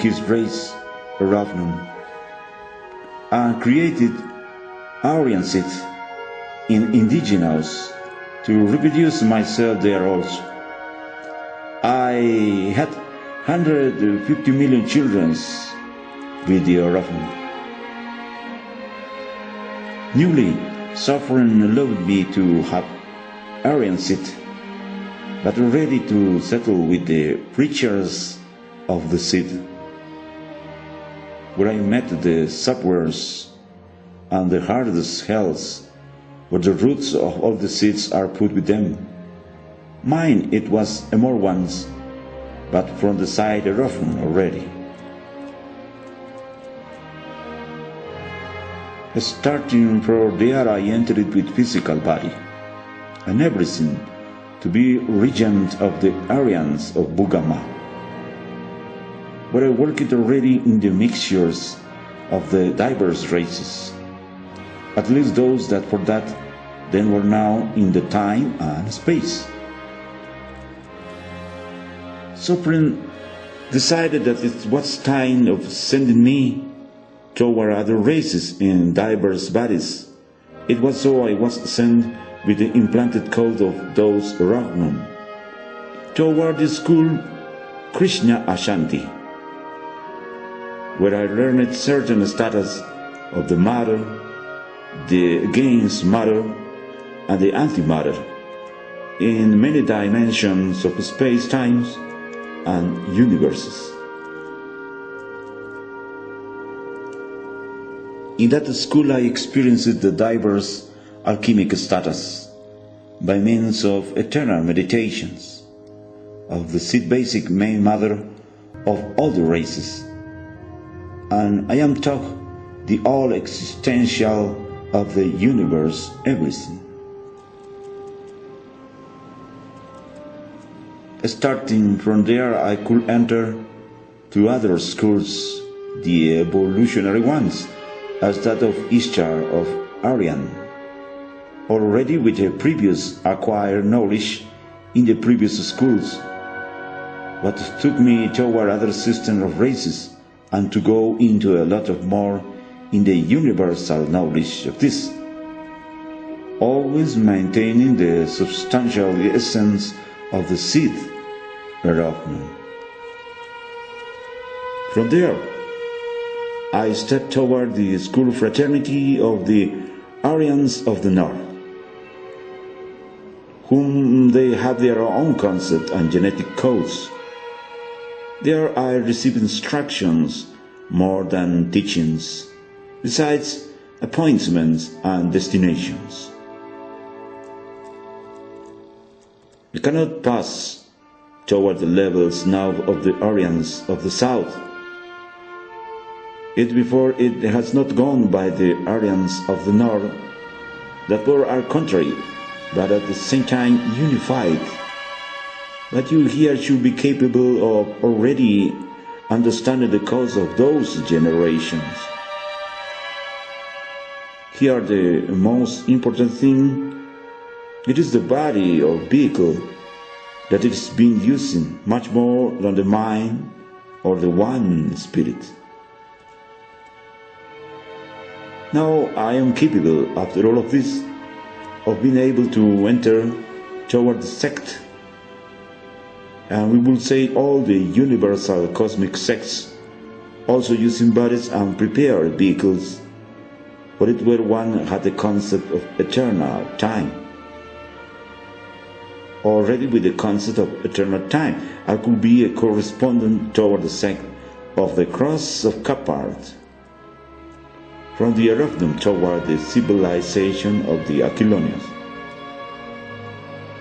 his race, EROFFNUNG, and created Aryan seeds in indigenous to reproduce myself there also. I had 150 million children with the EROFFNUNG. Newly, Sofrem allowed me to have Aryan seed, but ready to settle with the preachers of the seed, where I met the sufferers and the hardest hells, where the roots of all the seeds are put with them. Mine it was a more once, but from the side EROFFNUNG already. Starting from there, I entered with physical body and everything to be regent of the Aryans of Bugama, where I worked already in the mixtures of the diverse races, at least those that for that then were now in the time and space. Sofrem decided that it was time of sending me toward other races in diverse bodies. It was so I was sent with the implanted code of those EROFFNUNG toward the school Krishna Ashanti, where I learned certain status of the matter, the against matter, and the antimatter in many dimensions of space-times and universes. In that school I experienced the diverse alchemic status by means of eternal meditations of the seed basic main mother of all the races, and I am taught the all existential of the universe, everything. Starting from there, I could enter to other schools, the evolutionary ones, as that of Ishtar of Aryan, already with a previous acquired knowledge in the previous schools, what took me toward other system of races, and to go into a lot of more in the universal knowledge of this, always maintaining the substantial essence of the seed, EROFFNUNG. From there, I stepped toward the school fraternity of the Aryans of the North, whom they have their own concept and genetic codes. There I received instructions more than teachings, besides appointments and destinations. You cannot pass toward the levels now of the Aryans of the South. It before it has not gone by the Aryans of the North, that were our contrary, but at the same time unified. But you here should be capable of already understanding the cause of those generations. Here the most important thing, it is the body or vehicle that it is being using much more than the mind or the one spirit. Now I am capable, after all of this, of being able to enter toward the sect, and we will say all the universal cosmic sects, also using bodies and prepared vehicles, for it where one had the concept of eternal time. Already with the concept of eternal time, I could be a correspondent toward the sect of the Cross of Capart, from the EROFFNUNG toward the civilization of the Aquilonians.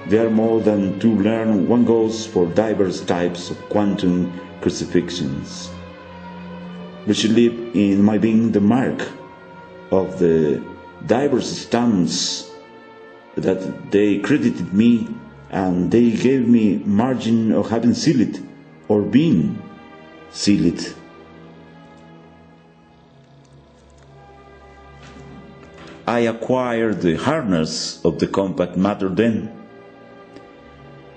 There are more than to learn, one goes for diverse types of quantum crucifixions, which leave in my being the mark of the diverse stamps that they credited me, and they gave me margin of having sealed or been sealed. I acquired the hardness of the compact matter then,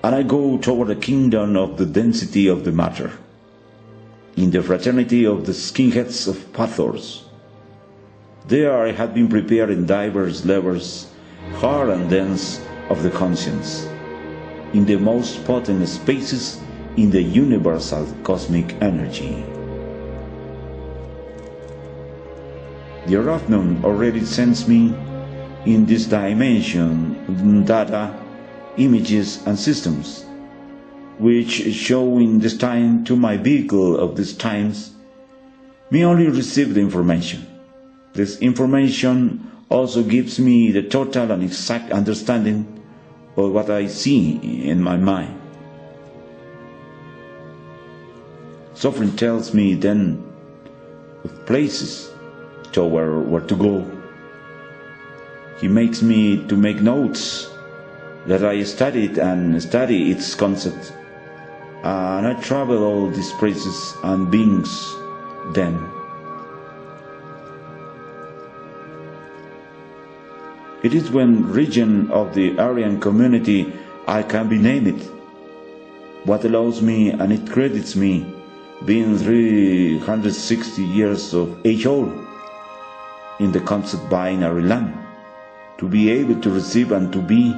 and I go toward the kingdom of the density of the matter, in the fraternity of the skinheads of Pathors. There I had been prepared in diverse levels, hard and dense of the conscience, in the most potent spaces in the universal cosmic energy. The EROFFNUNG already sends me in this dimension data, images and systems, which show in this time to my vehicle of these times, me only receive the information. This information also gives me the total and exact understanding of what I see in my mind. Sofrem tells me then of places toward where to go. He makes me to make notes that I study its concept, and I travel all these places and beings then. It is when regent of the Aryan community I can be named, what allows me and it credits me being 360 years of age old in the concept binary land, to be able to receive and to be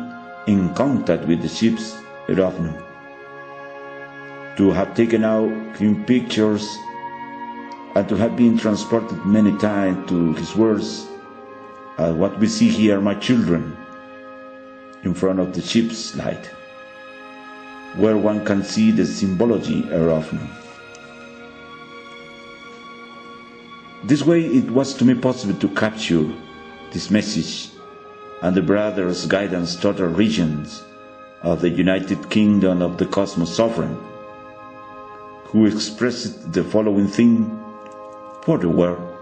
in contact with the ships EROFFNUNG, to have taken out him pictures and to have been transported many times to his words. What we see here, my children, in front of the ship's light, where one can see the symbology EROFFNUNG. This way it was to me possible to capture this message and the brothers' guidance total regents of the United Kingdom of the Cosmos Sovereign, who expressed the following thing for the world.